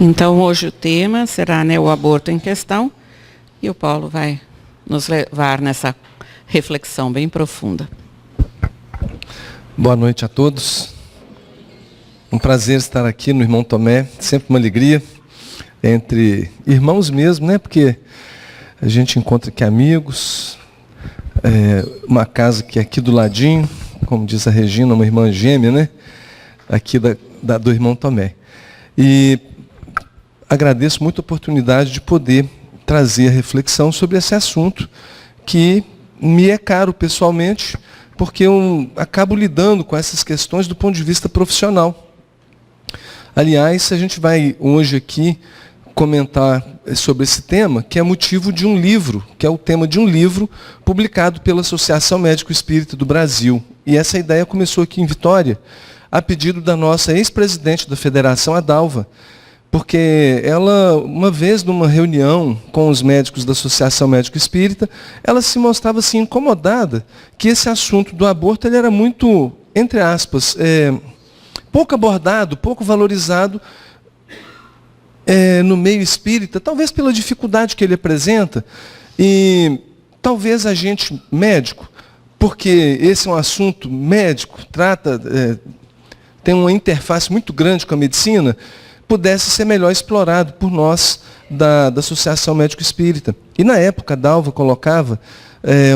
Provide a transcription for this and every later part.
Então, hoje o tema será, né, o aborto em questão, e o Paulo vai nos levar nessa reflexão bem profunda. Boa noite a todos. Um prazer estar aqui no Irmão Tomé, sempre uma alegria, entre irmãos mesmo, né? Porque a gente encontra aqui amigos, uma casa que é aqui do ladinho, como diz a Regina, uma irmã gêmea, né? Aqui do Irmão Tomé. E agradeço muito a oportunidade de poder trazer a reflexão sobre esse assunto que me é caro pessoalmente, porque eu acabo lidando com essas questões do ponto de vista profissional. Aliás, a gente vai hoje aqui comentar sobre esse tema, que é motivo de um livro, que é o tema de um livro publicado pela Associação Médico Espírita do Brasil. E essa ideia começou aqui em Vitória, a pedido da nossa ex-presidente da Federação, a Dalva, porque ela, uma vez numa reunião com os médicos da Associação Médico Espírita, ela se mostrava assim incomodada que esse assunto do aborto ele era muito, entre aspas, pouco abordado, pouco valorizado no meio espírita, talvez pela dificuldade que ele apresenta, e talvez a gente médico, porque esse é um assunto médico, tem uma interface muito grande com a medicina, pudesse ser melhor explorado por nós da Associação Médico Espírita. E na época a Dalva colocava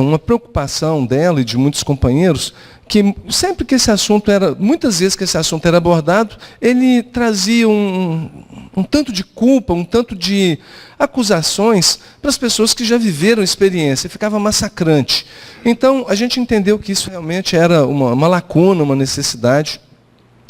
uma preocupação dela e de muitos companheiros, que sempre que esse assunto muitas vezes que esse assunto era abordado, ele trazia um tanto de culpa, um tanto de acusações para as pessoas que já viveram a experiência, ficava massacrante. Então a gente entendeu que isso realmente era uma lacuna, uma necessidade.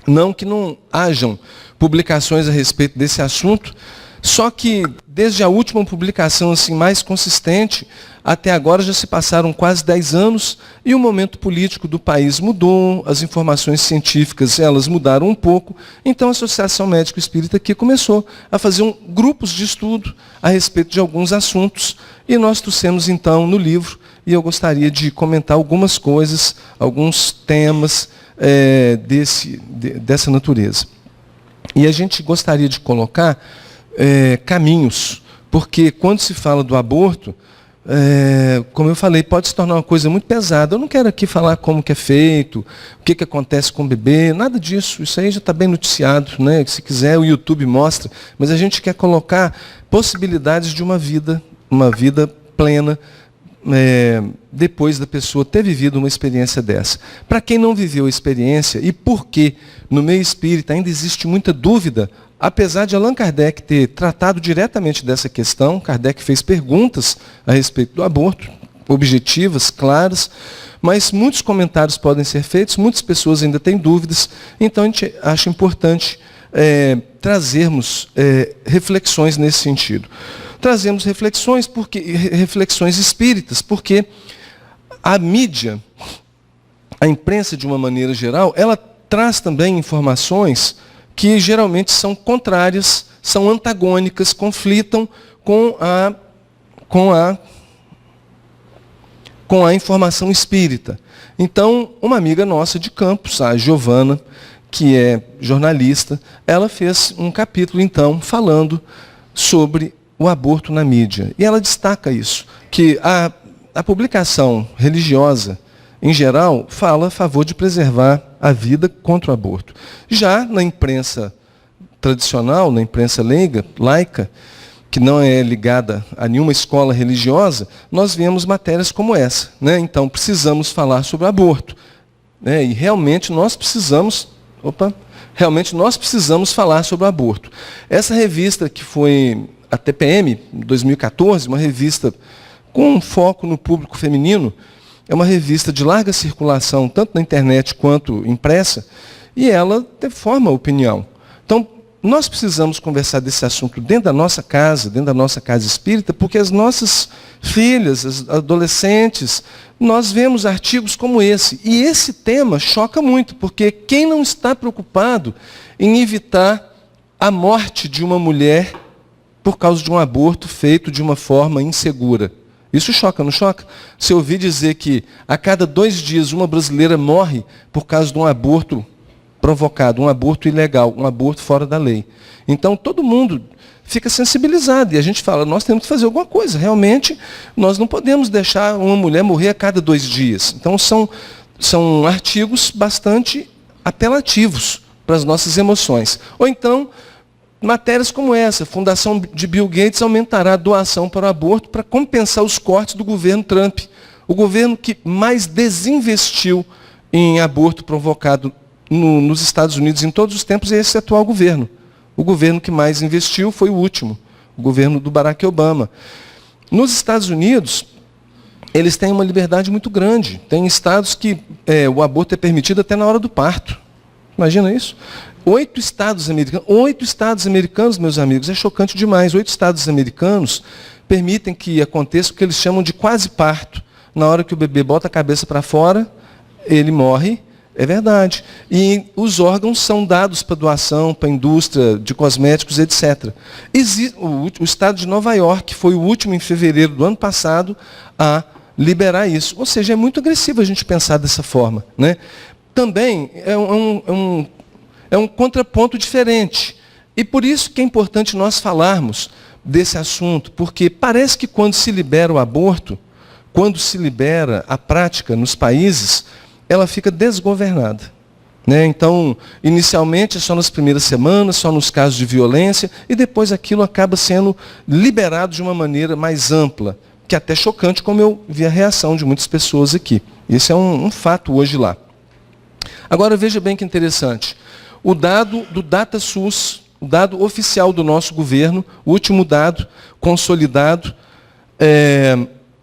Não que não hajam publicações a respeito desse assunto, só que desde a última publicação assim, mais consistente, até agora já se passaram quase 10 anos e o momento político do país mudou, as informações científicas elas mudaram um pouco, então a Associação Médico Espírita aqui começou a fazer grupos de estudo a respeito de alguns assuntos e nós trouxemos então no livro e eu gostaria de comentar algumas coisas, alguns temas dessa natureza. E a gente gostaria de colocar caminhos, porque quando se fala do aborto, como eu falei, pode se tornar uma coisa muito pesada. Eu não quero aqui falar como que é feito, o que acontece com o bebê, nada disso. Isso aí já está bem noticiado, né? Se quiser o YouTube mostra, mas a gente quer colocar possibilidades de uma vida plena, depois da pessoa ter vivido uma experiência dessa. Para quem não viveu a experiência, e porque no meio espírita ainda existe muita dúvida, apesar de Allan Kardec ter tratado diretamente dessa questão, Kardec fez perguntas a respeito do aborto, objetivas, claras, mas muitos comentários podem ser feitos, muitas pessoas ainda têm dúvidas, então a gente acha importante trazermos reflexões nesse sentido. Trazemos reflexões espíritas, porque a mídia, a imprensa de uma maneira geral, ela traz também informações que geralmente são contrárias, são antagônicas, conflitam com a informação espírita. Então, uma amiga nossa de Campos, a Giovana, que é jornalista, ela fez um capítulo, então, falando sobre o aborto na mídia. E ela destaca isso, que a publicação religiosa, em geral, fala a favor de preservar a vida contra o aborto. Já na imprensa tradicional, na imprensa laica, que não é ligada a nenhuma escola religiosa, nós vemos matérias como essa, né? Então, precisamos falar sobre o aborto, né? E realmente nós precisamos falar sobre o aborto. Essa revista que foi a TPM, em 2014, uma revista com um foco no público feminino, é uma revista de larga circulação, tanto na internet quanto impressa, e ela forma opinião. Então, nós precisamos conversar desse assunto dentro da nossa casa espírita, porque as nossas filhas, as adolescentes, nós vemos artigos como esse. E esse tema choca muito, porque quem não está preocupado em evitar a morte de uma mulher por causa de um aborto feito de uma forma insegura? Isso choca, não choca? Se eu ouvir dizer que a cada 2 dias uma brasileira morre por causa de um aborto provocado, um aborto ilegal, um aborto fora da lei. Então, todo mundo fica sensibilizado e a gente fala, nós temos que fazer alguma coisa. Realmente, nós não podemos deixar uma mulher morrer a cada 2 dias. Então, são artigos bastante apelativos para as nossas emoções. Ou então, matérias como essa, a Fundação de Bill Gates aumentará a doação para o aborto para compensar os cortes do governo Trump. O governo que mais desinvestiu em aborto provocado nos Estados Unidos em todos os tempos é esse atual governo. O governo que mais investiu foi o último, o governo do Barack Obama. Nos Estados Unidos, eles têm uma liberdade muito grande. Tem estados que o aborto é permitido até na hora do parto. Imagina isso? 8 estados americanos, meus amigos, é chocante demais. 8 estados americanos permitem que aconteça o que eles chamam de quase parto. Na hora que o bebê bota a cabeça para fora, ele morre. É verdade. E os órgãos são dados para doação, para a indústria de cosméticos, etc. O estado de Nova York foi o último, em fevereiro do ano passado, a liberar isso. Ou seja, é muito agressivo a gente pensar dessa forma, né? Também é um contraponto diferente. E por isso que é importante nós falarmos desse assunto, porque parece que quando se libera o aborto, quando se libera a prática nos países, ela fica desgovernada, né? Então, inicialmente é só nas primeiras semanas, só nos casos de violência, e depois aquilo acaba sendo liberado de uma maneira mais ampla, que é até chocante, como eu vi a reação de muitas pessoas aqui. Esse é um fato hoje lá. Agora, veja bem que interessante. O dado do DataSUS, o dado oficial do nosso governo, o último dado consolidado,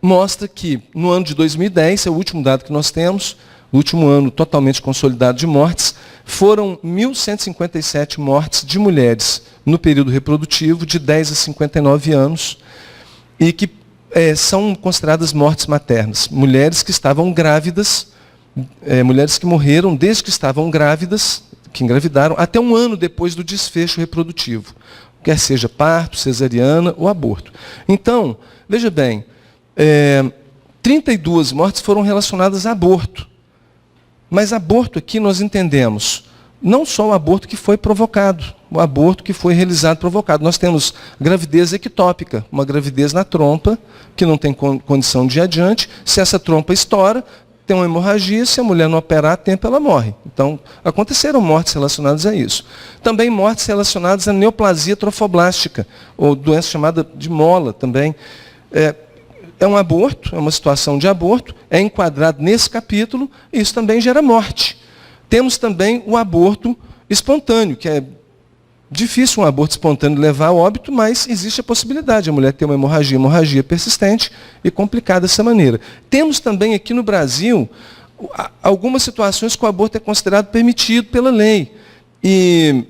mostra que no ano de 2010, é o último dado que nós temos, o último ano totalmente consolidado de mortes, foram 1.157 mortes de mulheres no período reprodutivo de 10 a 59 anos e que são consideradas mortes maternas. Mulheres que estavam grávidas, mulheres que morreram desde que estavam grávidas, que engravidaram, até um ano depois do desfecho reprodutivo, quer seja parto, cesariana ou aborto. Então, veja bem, 32 mortes foram relacionadas a aborto. Mas aborto aqui nós entendemos não só o aborto que foi provocado, o aborto que foi realizado provocado. Nós temos gravidez ectópica, uma gravidez na trompa, que não tem condição de ir adiante. Se essa trompa estoura, tem uma hemorragia, se a mulher não operar a tempo, ela morre. Então, aconteceram mortes relacionadas a isso. Também mortes relacionadas à neoplasia trofoblástica, ou doença chamada de mola também. É um aborto, é uma situação de aborto, é enquadrado nesse capítulo, e isso também gera morte. Temos também o aborto espontâneo, que é difícil um aborto espontâneo levar ao óbito, mas existe a possibilidade, a mulher ter uma hemorragia persistente e complicada dessa maneira. Temos também aqui no Brasil algumas situações que o aborto é considerado permitido pela lei. E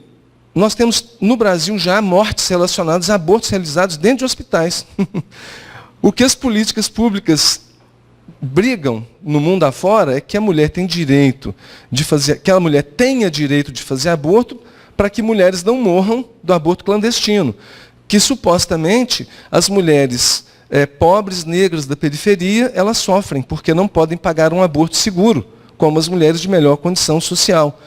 nós temos no Brasil já mortes relacionadas a abortos realizados dentro de hospitais. O que as políticas públicas brigam no mundo afora é que a mulher tem direito de fazer, que a mulher tenha direito de fazer aborto para que mulheres não morram do aborto clandestino, que supostamente as mulheres pobres, negras da periferia, elas sofrem porque não podem pagar um aborto seguro, como as mulheres de melhor condição social.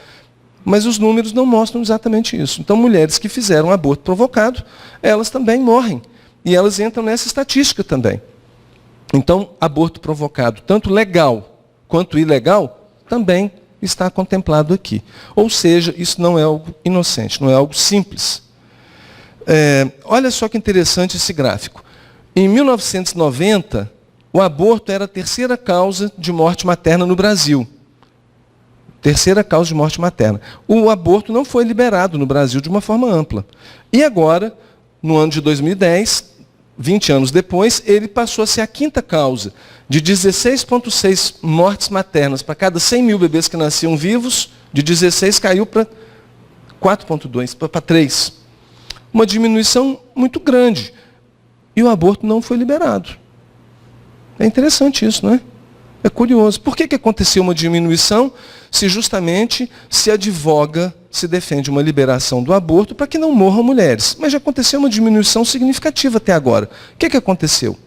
Mas os números não mostram exatamente isso. Então, mulheres que fizeram aborto provocado, elas também morrem. E elas entram nessa estatística também. Então, aborto provocado, tanto legal quanto ilegal, também está contemplado aqui. Ou seja, isso não é algo inocente, não é algo simples. Olha só que interessante esse gráfico. Em 1990, o aborto era a terceira causa de morte materna no Brasil. Terceira causa de morte materna. O aborto não foi liberado no Brasil de uma forma ampla. E agora, no ano de 2010, 20 anos depois, ele passou a ser a quinta causa. De 16,6 mortes maternas para cada 100 mil bebês que nasciam vivos, de 16 caiu para 4,2, para 3. Uma diminuição muito grande. E o aborto não foi liberado. É interessante isso, não é? É curioso. Por que aconteceu uma diminuição se justamente se advoga, se defende uma liberação do aborto para que não morram mulheres? Mas já aconteceu uma diminuição significativa até agora. O que aconteceu?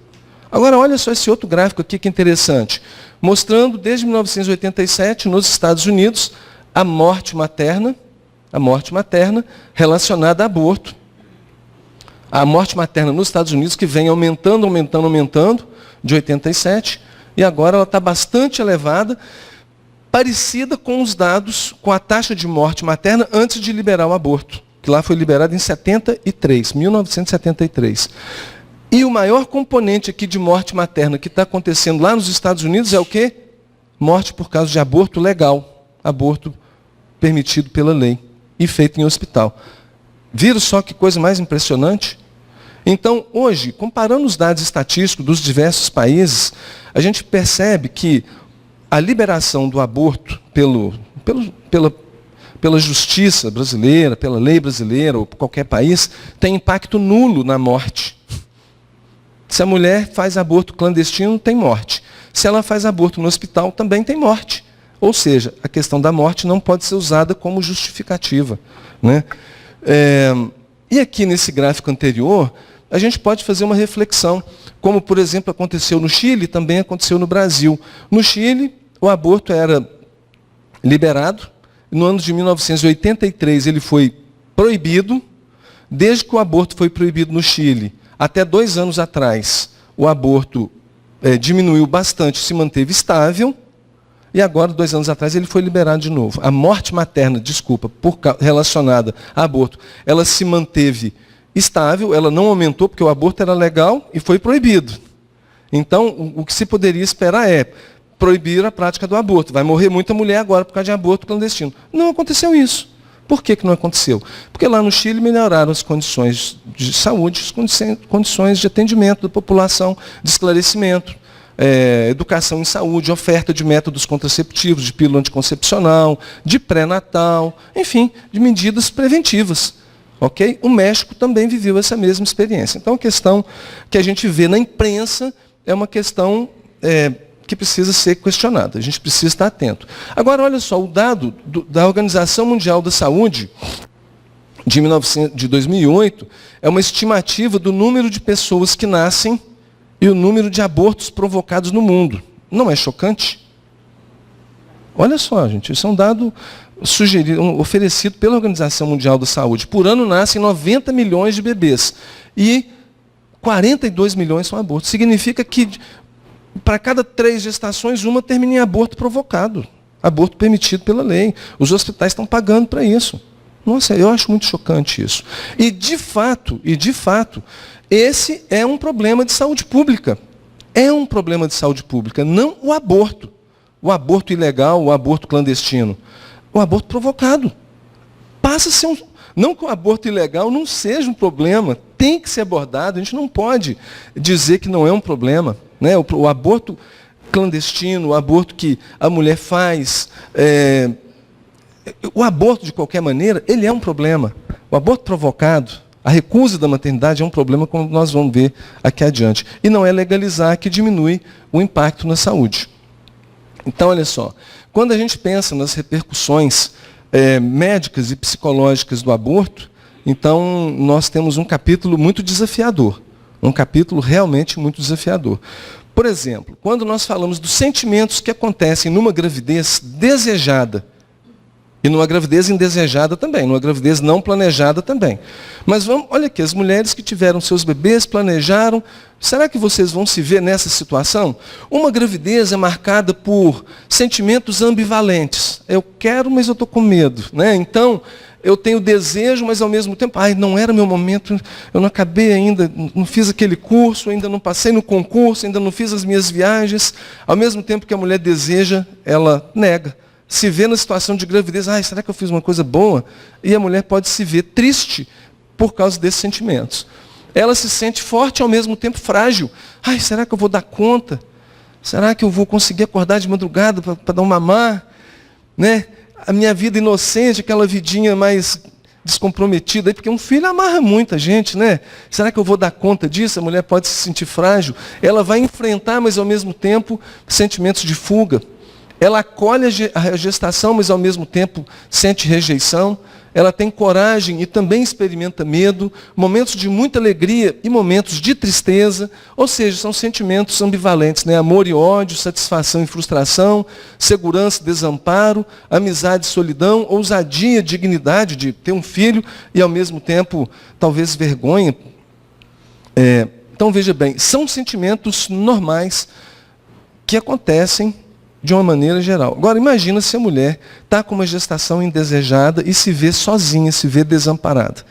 Agora, olha só esse outro gráfico aqui que é interessante. Mostrando, desde 1987, nos Estados Unidos, a morte materna relacionada a aborto. A morte materna nos Estados Unidos, que vem aumentando, de 87, e agora ela está bastante elevada, parecida com os dados, com a taxa de morte materna antes de liberar o aborto, que lá foi liberado em 1973. E o maior componente aqui de morte materna que está acontecendo lá nos Estados Unidos é o quê? Morte por causa de aborto legal, aborto permitido pela lei e feito em hospital. Viram só que coisa mais impressionante? Então, hoje, comparando os dados estatísticos dos diversos países, a gente percebe que a liberação do aborto pela justiça brasileira, pela lei brasileira ou por qualquer país, tem impacto nulo na morte. Se a mulher faz aborto clandestino, tem morte. Se ela faz aborto no hospital, também tem morte. Ou seja, a questão da morte não pode ser usada como justificativa, né? E aqui nesse gráfico anterior, a gente pode fazer uma reflexão, como, por exemplo, aconteceu no Chile, também aconteceu no Brasil. No Chile, o aborto era liberado. No ano de 1983, ele foi proibido. Desde que o aborto foi proibido no Chile, até 2 anos atrás, o aborto diminuiu bastante, se manteve estável. E agora, 2 anos atrás, ele foi liberado de novo. A morte materna, relacionada a aborto, ela se manteve estável, ela não aumentou, porque o aborto era legal e foi proibido. Então, o que se poderia esperar é proibir a prática do aborto. Vai morrer muita mulher agora por causa de aborto clandestino. Não aconteceu isso. Por que não aconteceu? Porque lá no Chile melhoraram as condições de saúde, as condições de atendimento da população, de esclarecimento, educação em saúde, oferta de métodos contraceptivos, de pílula anticoncepcional, de pré-natal, enfim, de medidas preventivas. Okay? O México também viveu essa mesma experiência. Então, a questão que a gente vê na imprensa é uma questão que precisa ser questionada. A gente precisa estar atento. Agora, olha só, o dado da Organização Mundial da Saúde, de 2008, é uma estimativa do número de pessoas que nascem e o número de abortos provocados no mundo. Não é chocante? Olha só, gente, isso é um dado oferecido pela Organização Mundial da Saúde. Por ano nascem 90 milhões de bebês e 42 milhões são abortos. Significa que para cada 3 gestações, uma termina em aborto provocado, aborto permitido pela lei. Os hospitais estão pagando para isso. Nossa, eu acho muito chocante isso. E de fato, esse é um problema de saúde pública. É um problema de saúde pública, não o aborto. O aborto ilegal, o aborto clandestino. O aborto provocado. Passa a ser não que o aborto ilegal não seja um problema, tem que ser abordado, a gente não pode dizer que não é um problema. Né? O aborto clandestino, o aborto que a mulher faz, o aborto, de qualquer maneira, ele é um problema. O aborto provocado, a recusa da maternidade é um problema, como nós vamos ver aqui adiante. E não é legalizar que diminui o impacto na saúde. Então, olha só, quando a gente pensa nas repercussões médicas e psicológicas do aborto, então nós temos um capítulo muito desafiador. Um capítulo realmente muito desafiador. Por exemplo, quando nós falamos dos sentimentos que acontecem numa gravidez desejada, e numa gravidez indesejada também, numa gravidez não planejada também. Mas olha aqui, as mulheres que tiveram seus bebês, planejaram, será que vocês vão se ver nessa situação? Uma gravidez é marcada por sentimentos ambivalentes. Eu quero, mas eu estou com medo. Né? Então, eu tenho desejo, mas ao mesmo tempo, não era meu momento, eu não acabei ainda, não fiz aquele curso, ainda não passei no concurso, ainda não fiz as minhas viagens. Ao mesmo tempo que a mulher deseja, ela nega. Se vê na situação de gravidez, será que eu fiz uma coisa boa? E a mulher pode se ver triste por causa desses sentimentos. Ela se sente forte e ao mesmo tempo frágil. Será que eu vou dar conta? Será que eu vou conseguir acordar de madrugada para dar um mamar? Né? A minha vida inocente, aquela vidinha mais descomprometida, porque um filho amarra muita gente, né? Será que eu vou dar conta disso? A mulher pode se sentir frágil. Ela vai enfrentar, mas ao mesmo tempo, sentimentos de fuga. Ela acolhe a gestação, mas ao mesmo tempo sente rejeição. ela tem coragem e também experimenta medo, momentos de muita alegria e momentos de tristeza, ou seja, são sentimentos ambivalentes, né? Amor e ódio, satisfação e frustração, segurança e desamparo, amizade e solidão, ousadia e dignidade de ter um filho e, ao mesmo tempo, talvez vergonha. Então, veja bem, são sentimentos normais que acontecem de uma maneira geral. Agora, imagina se a mulher está com uma gestação indesejada e se vê sozinha, se vê desamparada.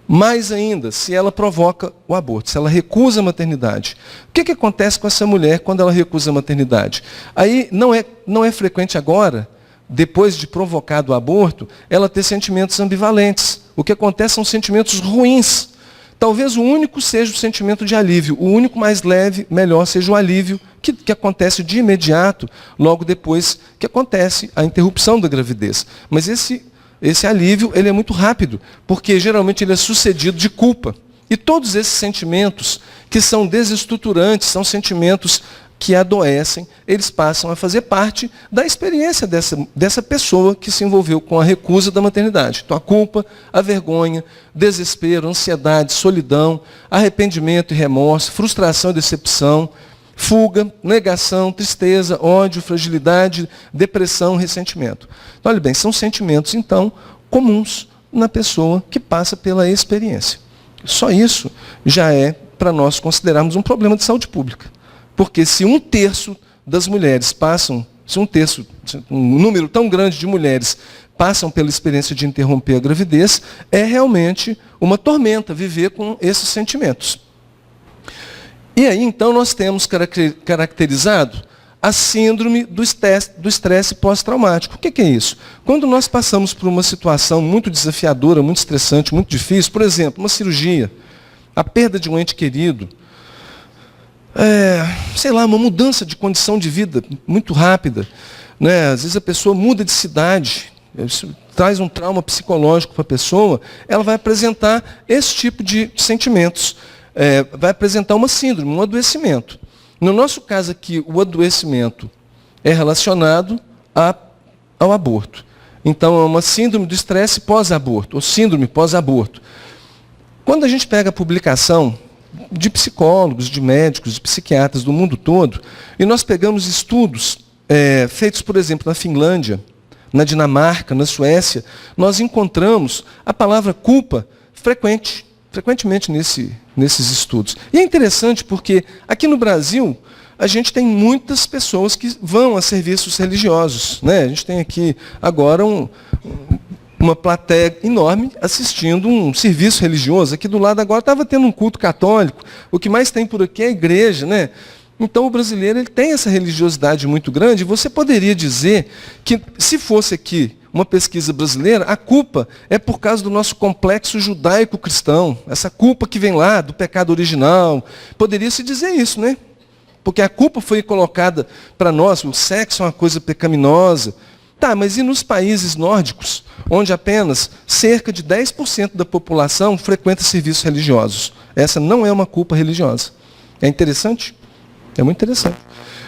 Mais ainda, se ela provoca o aborto, se ela recusa a maternidade. O que acontece com essa mulher quando ela recusa a maternidade? Aí não é frequente agora, depois de provocado o aborto, ela ter sentimentos ambivalentes. O que acontece são sentimentos ruins. Talvez o único seja o sentimento de alívio. O único mais leve, melhor, seja o alívio que acontece de imediato, logo depois que acontece a interrupção da gravidez. Mas esse alívio ele é muito rápido, porque geralmente ele é sucedido de culpa. E todos esses sentimentos que são desestruturantes, são sentimentos que adoecem, eles passam a fazer parte da experiência dessa pessoa que se envolveu com a recusa da maternidade. Então, a culpa, a vergonha, desespero, ansiedade, solidão, arrependimento e remorso, frustração e decepção, fuga, negação, tristeza, ódio, fragilidade, depressão, ressentimento. Então, olha bem, são sentimentos, então, comuns na pessoa que passa pela experiência. Só isso já é para nós considerarmos um problema de saúde pública. Porque se 1/3 das mulheres passam, se 1/3, um número tão grande de mulheres passam pela experiência de interromper a gravidez, é realmente uma tormenta viver com esses sentimentos. E aí, então, nós temos caracterizado a síndrome do estresse pós-traumático. O que é isso? Quando nós passamos por uma situação muito desafiadora, muito estressante, muito difícil, por exemplo, uma cirurgia, a perda de um ente querido, uma mudança de condição de vida muito rápida, né? Às vezes a pessoa muda de cidade, isso traz um trauma psicológico para a pessoa, ela vai apresentar esse tipo de sentimentos, vai apresentar uma síndrome, um adoecimento. No nosso caso aqui, o adoecimento é relacionado ao aborto. Então, é uma síndrome do estresse pós-aborto, ou síndrome pós-aborto. Quando a gente pega a publicação de psicólogos, de médicos, de psiquiatras do mundo todo, e nós pegamos estudos feitos, por exemplo, na Finlândia, na Dinamarca, na Suécia, nós encontramos a palavra culpa frequentemente nesses estudos. E é interessante porque aqui no Brasil, a gente tem muitas pessoas que vão a serviços religiosos, né? A gente tem aqui agora uma plateia enorme assistindo um serviço religioso. Aqui do lado agora estava tendo um culto católico. O que mais tem por aqui é a igreja, né? Então o brasileiro ele tem essa religiosidade muito grande. Você poderia dizer que, se fosse aqui uma pesquisa brasileira, a culpa é por causa do nosso complexo judaico-cristão. Essa culpa que vem lá do pecado original. Poderia-se dizer isso, né? Porque a culpa foi colocada para nós, o sexo é uma coisa pecaminosa. Tá, mas e nos países nórdicos, onde apenas cerca de 10% da população frequenta serviços religiosos? Essa não é uma culpa religiosa. É interessante? É muito interessante.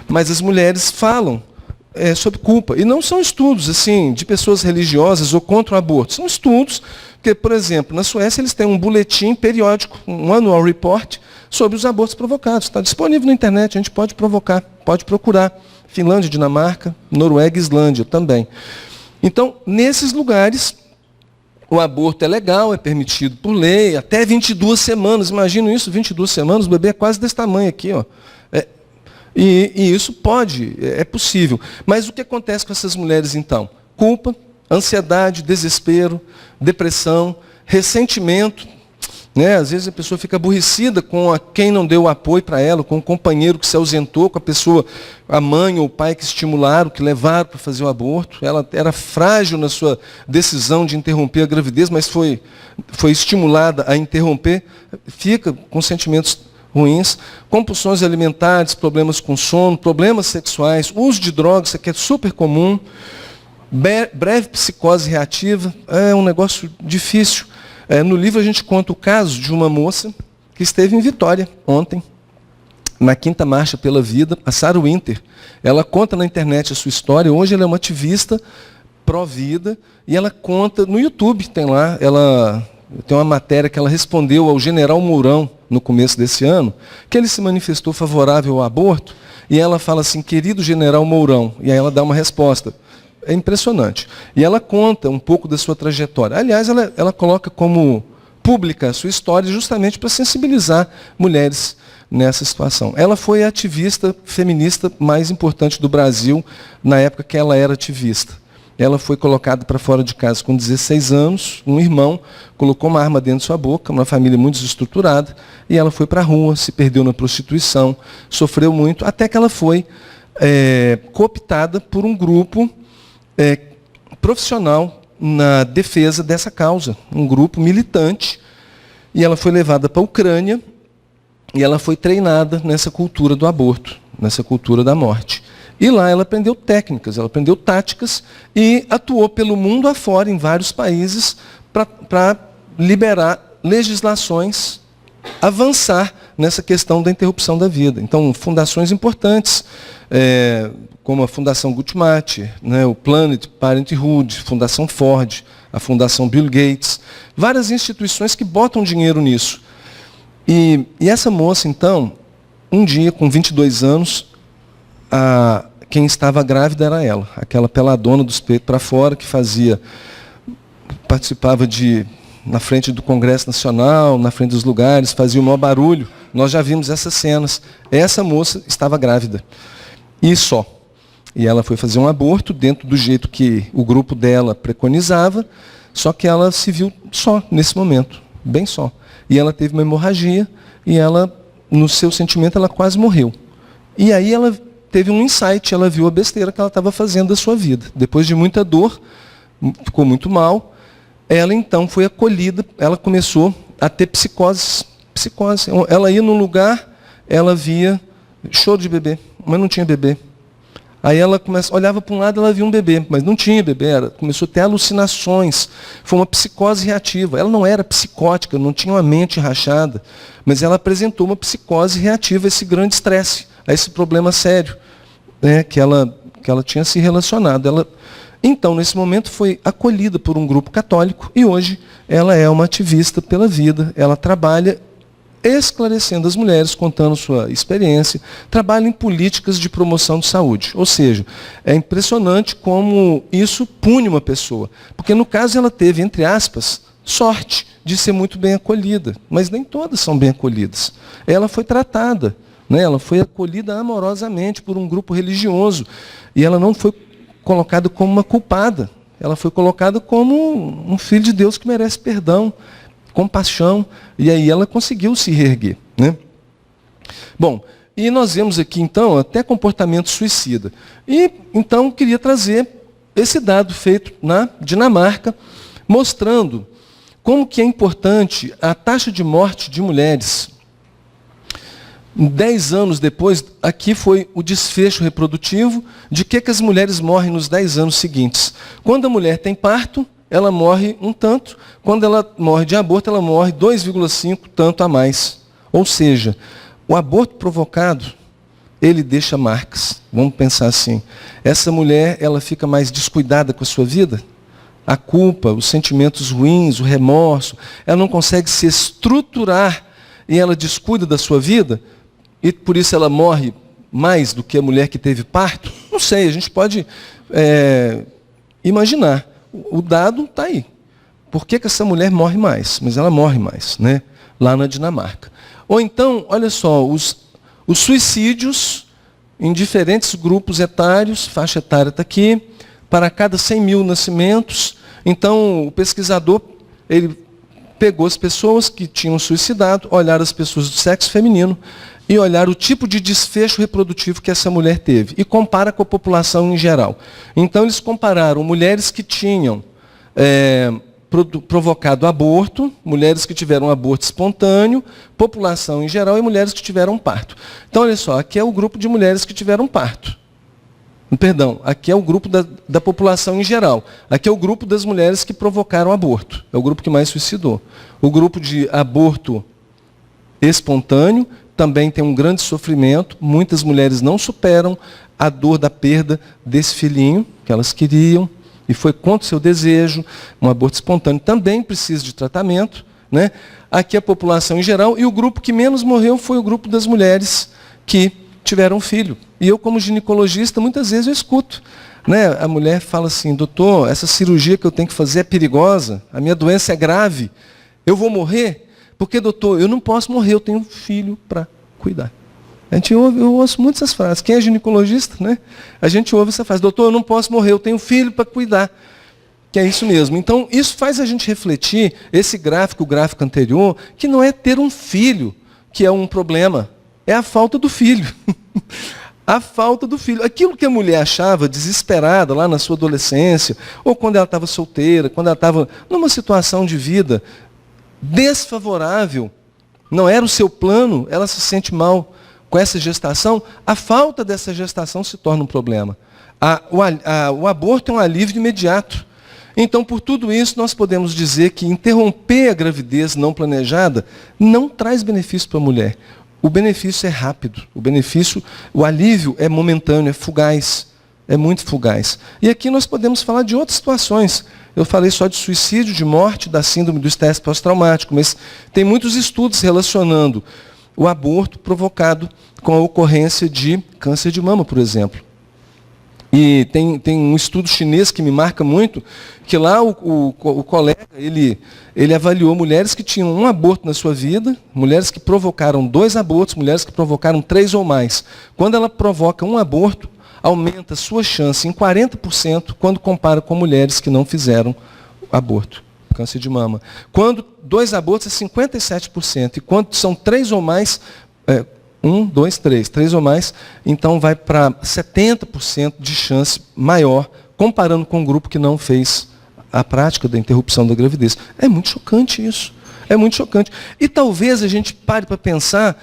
Mas as mulheres falam sobre culpa. E não são estudos assim de pessoas religiosas ou contra o aborto. São estudos que, por exemplo, na Suécia eles têm um boletim periódico, um annual report, sobre os abortos provocados. Está disponível na internet, a gente pode procurar. Finlândia, Dinamarca, Noruega e Islândia também. Então, nesses lugares, o aborto é legal, é permitido por lei, até 22 semanas. Imagina isso, 22 semanas, o bebê é quase desse tamanho aqui, ó. E isso é possível. Mas o que acontece com essas mulheres, então? Culpa, ansiedade, desespero, depressão, ressentimento. Né? Às vezes a pessoa fica aborrecida com quem não deu apoio para ela, com o companheiro que se ausentou, com a pessoa, a mãe ou o pai que estimularam, que levaram para fazer o aborto. Ela era frágil na sua decisão de interromper a gravidez, mas foi estimulada a interromper, fica com sentimentos ruins, compulsões alimentares, problemas com sono, problemas sexuais, uso de drogas, isso aqui é super comum, breve psicose reativa, é um negócio difícil. No livro a gente conta o caso de uma moça que esteve em Vitória ontem, na 5ª Marcha pela Vida, a Sarah Winter. Ela conta na internet a sua história. Hoje ela é uma ativista pró-vida, e ela conta, no YouTube tem lá, tem uma matéria que ela respondeu ao general Mourão, no começo desse ano, que ele se manifestou favorável ao aborto, e ela fala assim, querido general Mourão, e aí ela dá uma resposta. É impressionante. E ela conta um pouco da sua trajetória. Aliás, ela coloca como pública a sua história justamente para sensibilizar mulheres nessa situação. Ela foi a ativista feminista mais importante do Brasil na época que ela era ativista. Ela foi colocada para fora de casa com 16 anos, um irmão colocou uma arma dentro de sua boca, uma família muito desestruturada, e ela foi para a rua, se perdeu na prostituição, sofreu muito, até que ela foi cooptada por um grupo profissional na defesa dessa causa, um grupo militante, e ela foi levada para a Ucrânia, e ela foi treinada nessa cultura do aborto, nessa cultura da morte. E lá ela aprendeu técnicas, ela aprendeu táticas e atuou pelo mundo afora, em vários países, para liberar legislações, avançar nessa questão da interrupção da vida. Então, fundações importantes, como a Fundação Guttmacher, né, o Planned Parenthood, Fundação Ford, a Fundação Bill Gates, várias instituições que botam dinheiro nisso. E essa moça, então, um dia, com 22 anos, quem estava grávida era ela, aquela peladona dos peitos para fora, que participava na frente do Congresso Nacional, na frente dos lugares, fazia o maior barulho. Nós já vimos essas cenas. Essa moça estava grávida. E só. E ela foi fazer um aborto dentro do jeito que o grupo dela preconizava, só que ela se viu só nesse momento, bem só. E ela teve uma hemorragia e ela, no seu sentimento, ela quase morreu. E aí ela teve um insight, ela viu a besteira que ela estava fazendo da sua vida. Depois de muita dor, ficou muito mal, ela então foi acolhida, ela começou a ter psicose. Ela ia num lugar, ela via choro de bebê, mas não tinha bebê. Aí ela olhava para um lado, ela via um bebê, mas não tinha bebê, começou a ter alucinações. Foi uma psicose reativa. Ela não era psicótica, não tinha uma mente rachada, mas ela apresentou uma psicose reativa a esse grande estresse, a esse problema sério, né, que ela tinha se relacionado. Então, nesse momento, foi acolhida por um grupo católico e hoje ela é uma ativista pela vida. Ela trabalha esclarecendo as mulheres, contando sua experiência, trabalha em políticas de promoção de saúde. Ou seja, é impressionante como isso pune uma pessoa. Porque, no caso, ela teve, entre aspas, sorte de ser muito bem acolhida. Mas nem todas são bem acolhidas. Ela foi tratada, né? Ela foi acolhida amorosamente por um grupo religioso. E ela não foi colocada como uma culpada. Ela foi colocada como um filho de Deus que merece perdão, compaixão, e aí ela conseguiu se reerguer, né? Bom, e nós vemos aqui, então, até comportamento suicida. E, então, queria trazer esse dado feito na Dinamarca, mostrando como que é importante a taxa de morte de mulheres. 10 anos depois, aqui foi o desfecho reprodutivo de que as mulheres morrem nos 10 anos seguintes. Quando a mulher tem parto, ela morre um tanto. Quando ela morre de aborto, ela morre 2,5 tanto a mais. Ou seja, o aborto provocado, ele deixa marcas. Vamos pensar assim. Essa mulher, ela fica mais descuidada com a sua vida? A culpa, os sentimentos ruins, o remorso, ela não consegue se estruturar e ela descuida da sua vida? E por isso ela morre mais do que a mulher que teve parto? Não sei, a gente pode imaginar. O dado está aí. Por que essa mulher morre mais? Mas ela morre mais, né? Lá na Dinamarca. Ou então, olha só, os suicídios em diferentes grupos etários, faixa etária está aqui, para cada 100 mil nascimentos. Então, o pesquisador, ele pegou as pessoas que tinham suicidado, olharam as pessoas do sexo feminino e olhar o tipo de desfecho reprodutivo que essa mulher teve. E compara com a população em geral. Então, eles compararam mulheres que tinham provocado aborto, mulheres que tiveram aborto espontâneo, população em geral e mulheres que tiveram parto. Então, olha só, aqui é o grupo de mulheres que tiveram parto. Perdão, aqui é o grupo da população em geral. Aqui é o grupo das mulheres que provocaram aborto. É o grupo que mais suicidou. O grupo de aborto espontâneo também tem um grande sofrimento. Muitas mulheres não superam a dor da perda desse filhinho que elas queriam. e foi contra o seu desejo, um aborto espontâneo também precisa de tratamento, né? Aqui a população em geral, e o grupo que menos morreu foi o grupo das mulheres que tiveram filho. E eu, como ginecologista, muitas vezes eu escuto, né? A mulher fala assim: doutor, essa cirurgia que eu tenho que fazer é perigosa, a minha doença é grave, eu vou morrer? Porque, doutor, eu não posso morrer, eu tenho um filho para cuidar. Eu ouço muito essas frases. Quem é ginecologista, né? A gente ouve essa frase: doutor, eu não posso morrer, eu tenho um filho para cuidar. Que é isso mesmo. Então, isso faz a gente refletir, esse gráfico, o gráfico anterior, que não é ter um filho que é um problema, é a falta do filho. A falta do filho. Aquilo que a mulher achava desesperada lá na sua adolescência, ou quando ela estava solteira, quando ela estava numa situação de vida desfavorável, não era o seu plano, ela se sente mal com essa gestação, a falta dessa gestação se torna um problema. O aborto é um alívio imediato. Então, por tudo isso, nós podemos dizer que interromper a gravidez não planejada não traz benefício para a mulher. O benefício é rápido, o alívio é momentâneo, é fugaz, é muito fugaz. E aqui nós podemos falar de outras situações. Eu falei só de suicídio, de morte, da síndrome do estresse pós-traumático, mas tem muitos estudos relacionando o aborto provocado com a ocorrência de câncer de mama, por exemplo. E tem um estudo chinês que me marca muito, que lá o colega, ele avaliou mulheres que tinham um aborto na sua vida, mulheres que provocaram 2 abortos, mulheres que provocaram 3 ou mais. Quando ela provoca um aborto, aumenta a sua chance em 40% quando compara com mulheres que não fizeram aborto, câncer de mama. Quando 2 abortos é 57%, e quando são 3 ou mais, 3 ou mais, então vai para 70% de chance maior, comparando com o grupo que não fez a prática da interrupção da gravidez. É muito chocante isso. É muito chocante. E talvez a gente pare para pensar,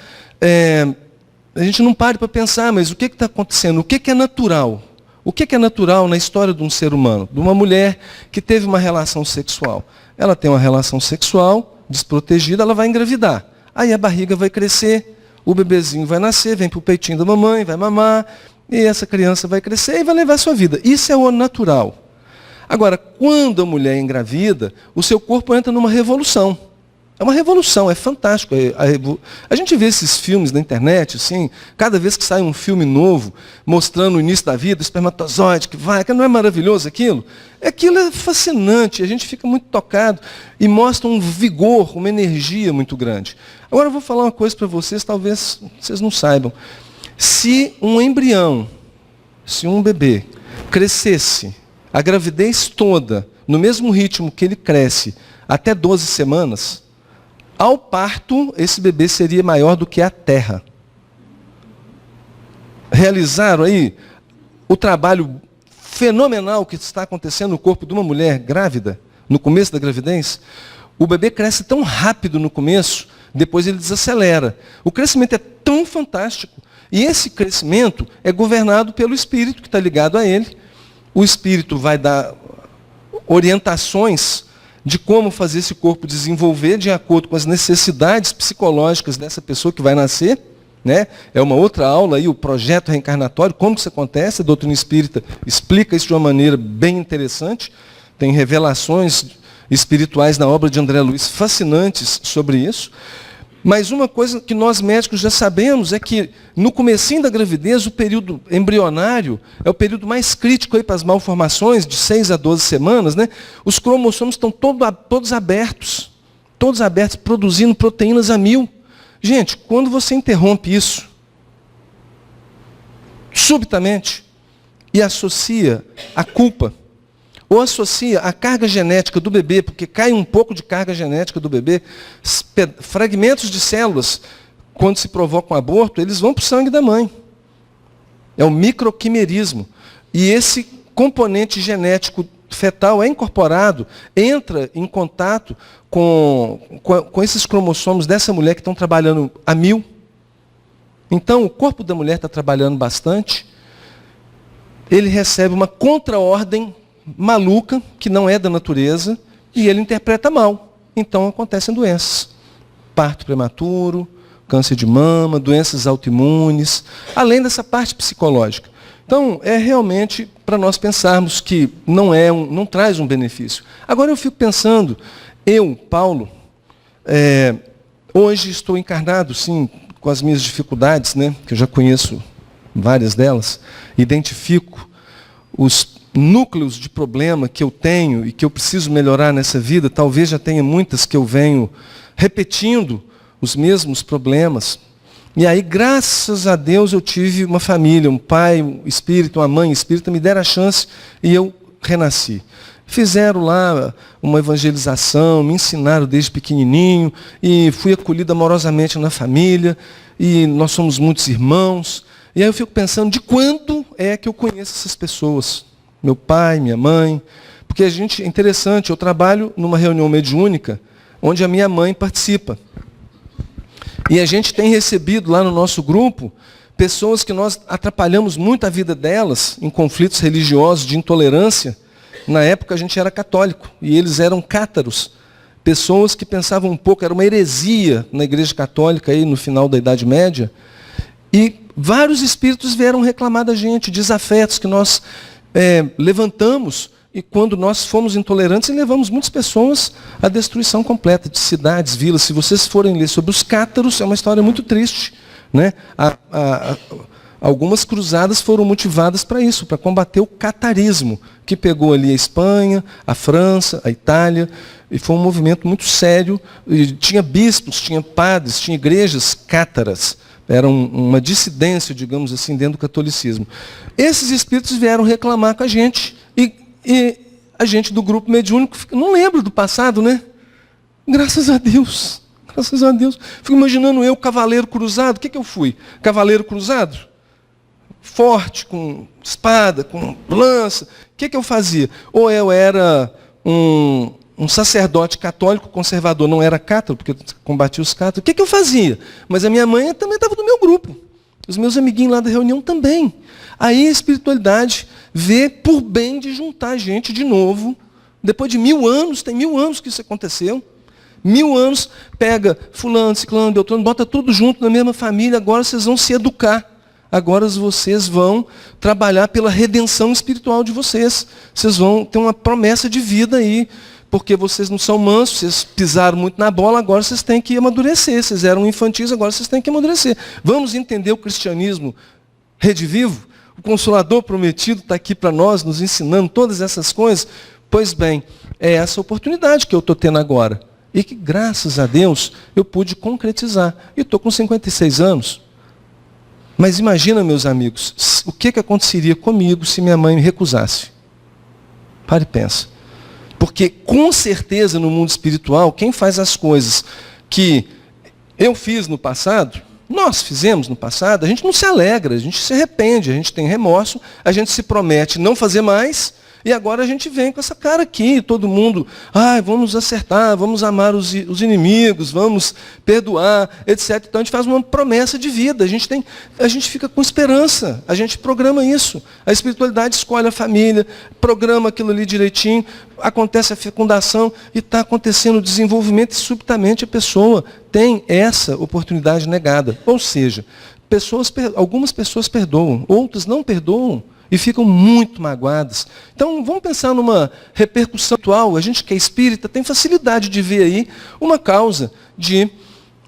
a gente não pare para pensar, mas o que está acontecendo? O que é natural? O que é natural na história de um ser humano? De uma mulher que teve uma relação sexual. Ela tem uma relação sexual desprotegida, ela vai engravidar. Aí a barriga vai crescer, o bebezinho vai nascer, vem para o peitinho da mamãe, vai mamar, e essa criança vai crescer e vai levar a sua vida. Isso é o natural. Agora, quando a mulher engravida, o seu corpo entra numa revolução. É uma revolução, é fantástico. A gente vê esses filmes na internet, assim, cada vez que sai um filme novo, mostrando o início da vida, o espermatozoide que vai, que não é maravilhoso aquilo? Aquilo é fascinante, a gente fica muito tocado e mostra um vigor, uma energia muito grande. Agora eu vou falar uma coisa para vocês, talvez vocês não saibam. Se um embrião, se um bebê crescesse a gravidez toda, no mesmo ritmo que ele cresce, até 12 semanas, ao parto, esse bebê seria maior do que a Terra. Realizaram aí o trabalho fenomenal que está acontecendo no corpo de uma mulher grávida, no começo da gravidez? O bebê cresce tão rápido no começo, depois ele desacelera. O crescimento é tão fantástico. E esse crescimento é governado pelo espírito que está ligado a ele. O espírito vai dar orientações de como fazer esse corpo desenvolver de acordo com as necessidades psicológicas dessa pessoa que vai nascer. Né? É uma outra aula aí, o projeto reencarnatório, como que isso acontece. A doutrina espírita explica isso de uma maneira bem interessante. Tem revelações espirituais na obra de André Luiz fascinantes sobre isso. Mas uma coisa que nós médicos já sabemos é que no comecinho da gravidez, o período embrionário é o período mais crítico aí para as malformações, de 6 a 12 semanas, né? Os cromossomos estão todos abertos, produzindo proteínas a 1000. Gente, quando você interrompe isso, subitamente, e associa a culpa, ou associa a carga genética do bebê, porque cai um pouco de carga genética do bebê, fragmentos de células, quando se provoca um aborto, eles vão para o sangue da mãe. É o microquimerismo. E esse componente genético fetal é incorporado, entra em contato com esses cromossomos dessa mulher que estão trabalhando a 1000. Então, o corpo da mulher está trabalhando bastante, ele recebe uma contra-ordem maluca, que não é da natureza, e ele interpreta mal. Então acontecem doenças. Parto prematuro, câncer de mama, doenças autoimunes, além dessa parte psicológica. Então, é realmente para nós pensarmos que não traz um benefício. Agora eu fico pensando, eu, Paulo, hoje estou encarnado, sim, com as minhas dificuldades, né, que eu já conheço várias delas, identifico os núcleos de problema que eu tenho e que eu preciso melhorar nessa vida. Talvez já tenha muitas que eu venho repetindo os mesmos problemas. E aí, graças a Deus, eu tive uma família, um pai, um espírito, uma mãe espírita, me deram a chance e eu renasci. Fizeram lá uma evangelização, me ensinaram desde pequenininho e fui acolhido amorosamente na família e nós somos muitos irmãos. E aí eu fico pensando de quando é que eu conheço essas pessoas. Meu pai, minha mãe. Porque é interessante, eu trabalho numa reunião mediúnica onde a minha mãe participa. E a gente tem recebido lá no nosso grupo pessoas que nós atrapalhamos muito a vida delas em conflitos religiosos de intolerância. Na época a gente era católico e eles eram cátaros. Pessoas que pensavam um pouco, era uma heresia na igreja católica aí no final da Idade Média. E vários espíritos vieram reclamar da gente, desafetos que nós levantamos. E quando nós fomos intolerantes, levamos muitas pessoas à destruição completa de cidades, vilas. Se vocês forem ler sobre os cátaros, é uma história muito triste, né? Algumas cruzadas foram motivadas para isso, para combater o catarismo, que pegou ali a Espanha, a França, a Itália, e foi um movimento muito sério. E tinha bispos, tinha padres, tinha igrejas cátaras. Era uma dissidência, digamos assim, dentro do catolicismo. Esses espíritos vieram reclamar com a gente. E a gente do grupo mediúnico, não lembro do passado, né? Graças a Deus. Graças a Deus. Fico imaginando eu, cavaleiro cruzado. O que eu fui? Cavaleiro cruzado? Forte, com espada, com lança. O que eu fazia? Ou eu era um sacerdote católico conservador, não era cátaros, porque eu combatia os cátaros. O que eu fazia? Mas a minha mãe também estava do meu grupo. Os meus amiguinhos lá da reunião também. Aí a espiritualidade vê por bem de juntar a gente de novo. Depois de 1000 anos, tem 1000 anos que isso aconteceu. 1000 anos, pega fulano, ciclano, beltrano, bota tudo junto na mesma família, agora vocês vão se educar. Agora vocês vão trabalhar pela redenção espiritual de vocês. Vocês vão ter uma promessa de vida aí. Porque vocês não são mansos, vocês pisaram muito na bola, agora vocês têm que amadurecer. Vocês eram infantis, agora vocês têm que amadurecer. Vamos entender o cristianismo redivivo? O Consolador prometido está aqui para nós, nos ensinando todas essas coisas. Pois bem, é essa oportunidade que eu estou tendo agora. E que, graças a Deus, eu pude concretizar. E estou com 56 anos. Mas imagina, meus amigos, o que aconteceria comigo se minha mãe me recusasse? Pare e pensa. Porque, com certeza, no mundo espiritual, quem faz as coisas que eu fiz no passado, nós fizemos no passado, a gente não se alegra, a gente se arrepende, a gente tem remorso, a gente se promete não fazer mais, e agora a gente vem com essa cara aqui, todo mundo, vamos acertar, vamos amar os inimigos, vamos perdoar, etc. Então a gente faz uma promessa de vida, a gente fica com esperança, a gente programa isso. A espiritualidade escolhe a família, programa aquilo ali direitinho, acontece a fecundação e está acontecendo o desenvolvimento e subitamente a pessoa tem essa oportunidade negada. Ou seja, algumas pessoas perdoam, outras não perdoam. E ficam muito magoadas. Então, vamos pensar numa repercussão atual. A gente que é espírita tem facilidade de ver aí uma causa de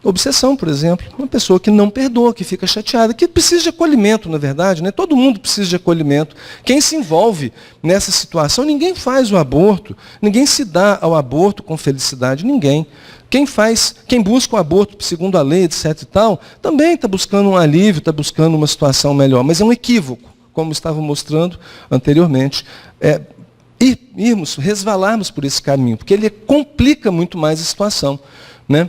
obsessão, por exemplo. Uma pessoa que não perdoa, que fica chateada, que precisa de acolhimento, na verdade, né? Todo mundo precisa de acolhimento. Quem se envolve nessa situação, ninguém faz o aborto, ninguém se dá ao aborto com felicidade, ninguém. Quem busca o aborto segundo a lei, etc. e tal, também está buscando um alívio, está buscando uma situação melhor, mas é um equívoco. Como estava mostrando anteriormente, resvalarmos por esse caminho, porque ele complica muito mais a situação. Né?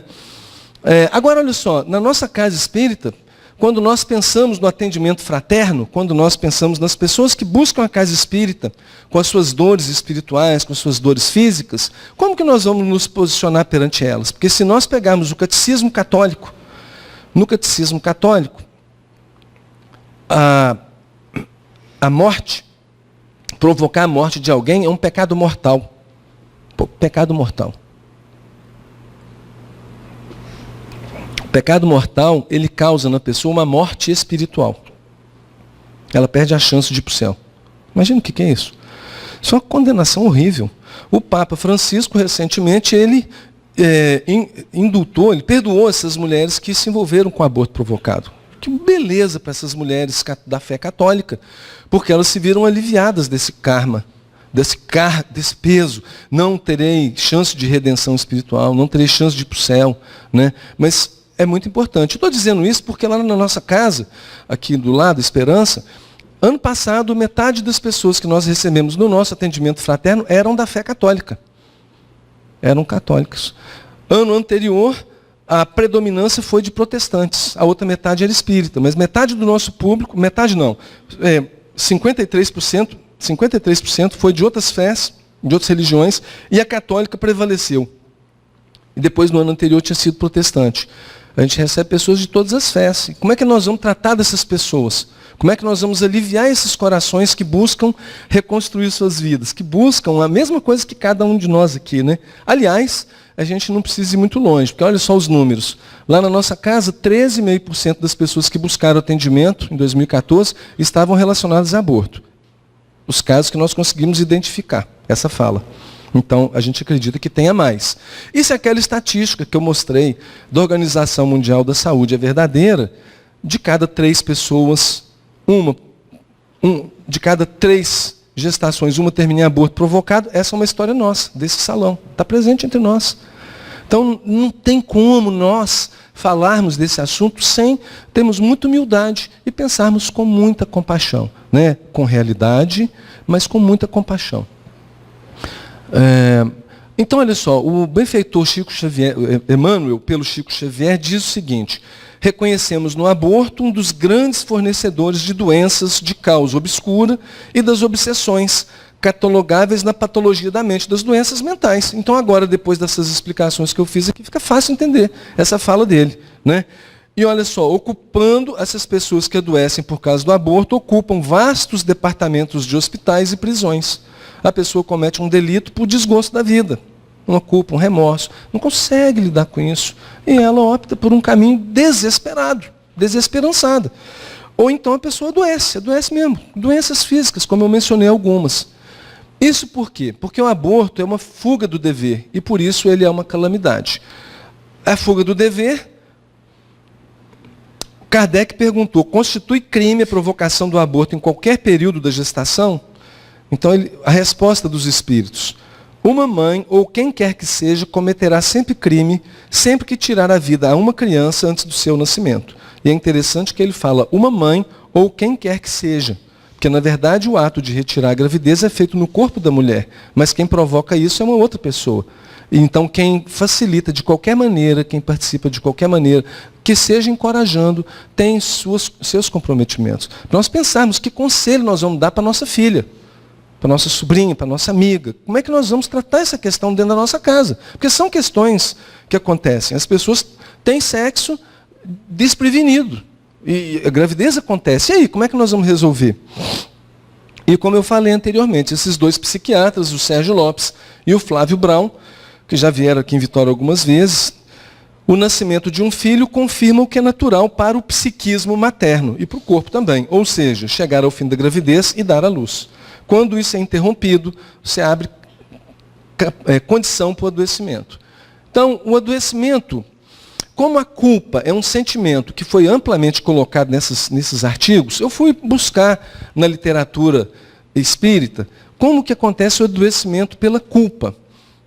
Agora, olha só, na nossa casa espírita, quando nós pensamos no atendimento fraterno, quando nós pensamos nas pessoas que buscam a casa espírita, com as suas dores espirituais, com as suas dores físicas, como que nós vamos nos posicionar perante elas? Porque se nós pegarmos o catecismo católico, no catecismo católico, a morte, provocar a morte de alguém é um pecado mortal. Pecado mortal. O pecado mortal, ele causa na pessoa uma morte espiritual. Ela perde a chance de ir para o céu. Imagina o que é isso. Isso é uma condenação horrível. O Papa Francisco, recentemente, ele indultou, ele perdoou essas mulheres que se envolveram com o aborto provocado. Que beleza para essas mulheres da fé católica, porque elas se viram aliviadas desse karma, desse peso. Não terei chance de redenção espiritual, não terei chance de ir para o céu, né? Mas é muito importante. Eu estou dizendo isso porque lá na nossa casa, aqui do lado, Esperança, ano passado, metade das pessoas que nós recebemos no nosso atendimento fraterno eram da fé católica. Eram católicos. Ano anterior, a predominância foi de protestantes. A outra metade era espírita. Mas metade do nosso público, metade não, 53% foi de outras fés, de outras religiões, e a católica prevaleceu. E depois, no ano anterior, tinha sido protestante. A gente recebe pessoas de todas as fés. Como é que nós vamos tratar dessas pessoas? Como é que nós vamos aliviar esses corações que buscam reconstruir suas vidas? Que buscam a mesma coisa que cada um de nós aqui, né? Aliás, a gente não precisa ir muito longe, porque olha só os números. Lá na nossa casa, 13,5% das pessoas que buscaram atendimento em 2014 estavam relacionadas a aborto. Os casos que nós conseguimos identificar, essa fala. Então, a gente acredita que tenha mais. E se aquela estatística que eu mostrei da Organização Mundial da Saúde é verdadeira, de cada 3 pessoas, de cada 3 gestações, uma termina em aborto provocado, essa é uma história nossa, desse salão. Está presente entre nós. Então, não tem como nós falarmos desse assunto sem termos muita humildade e pensarmos com muita compaixão, né? Com realidade, mas com muita compaixão. Então, olha só, o benfeitor Chico Xavier, Emmanuel, pelo Chico Xavier, diz o seguinte: reconhecemos no aborto um dos grandes fornecedores de doenças de causa obscura e das obsessões catalogáveis na patologia da mente, das doenças mentais. Então, agora, depois dessas explicações que eu fiz aqui, fica fácil entender essa fala dele, né? E olha só, ocupando essas pessoas que adoecem por causa do aborto, ocupam vastos departamentos de hospitais e prisões. A pessoa comete um delito por desgosto da vida, uma culpa, um remorso, não consegue lidar com isso. E ela opta por um caminho desesperado, desesperançada. Ou então a pessoa adoece mesmo, doenças físicas, como eu mencionei algumas. Isso por quê? Porque o aborto é uma fuga do dever, e por isso ele é uma calamidade. A fuga do dever, Kardec perguntou, constitui crime a provocação do aborto em qualquer período da gestação? Então, a resposta dos espíritos: uma mãe, ou quem quer que seja, cometerá sempre crime, sempre que tirar a vida a uma criança antes do seu nascimento. E é interessante que ele fala, uma mãe, ou quem quer que seja. Porque, na verdade, o ato de retirar a gravidez é feito no corpo da mulher, mas quem provoca isso é uma outra pessoa. Então, quem facilita de qualquer maneira, quem participa de qualquer maneira, que seja encorajando, tem seus comprometimentos. Para nós pensarmos que conselho nós vamos dar para a nossa filha, para a nossa sobrinha, para a nossa amiga. Como é que nós vamos tratar essa questão dentro da nossa casa? Porque são questões que acontecem. As pessoas têm sexo desprevenido. E a gravidez acontece. E aí, como é que nós vamos resolver? E como eu falei anteriormente, esses 2 psiquiatras, o Sérgio Lopes e o Flávio Brown, que já vieram aqui em Vitória algumas vezes, o nascimento de um filho confirma o que é natural para o psiquismo materno e para o corpo também. Ou seja, chegar ao fim da gravidez e dar à luz. Quando isso é interrompido, você abre condição para o adoecimento. Então, o adoecimento, como a culpa é um sentimento que foi amplamente colocado nesses artigos, eu fui buscar na literatura espírita como que acontece o adoecimento pela culpa.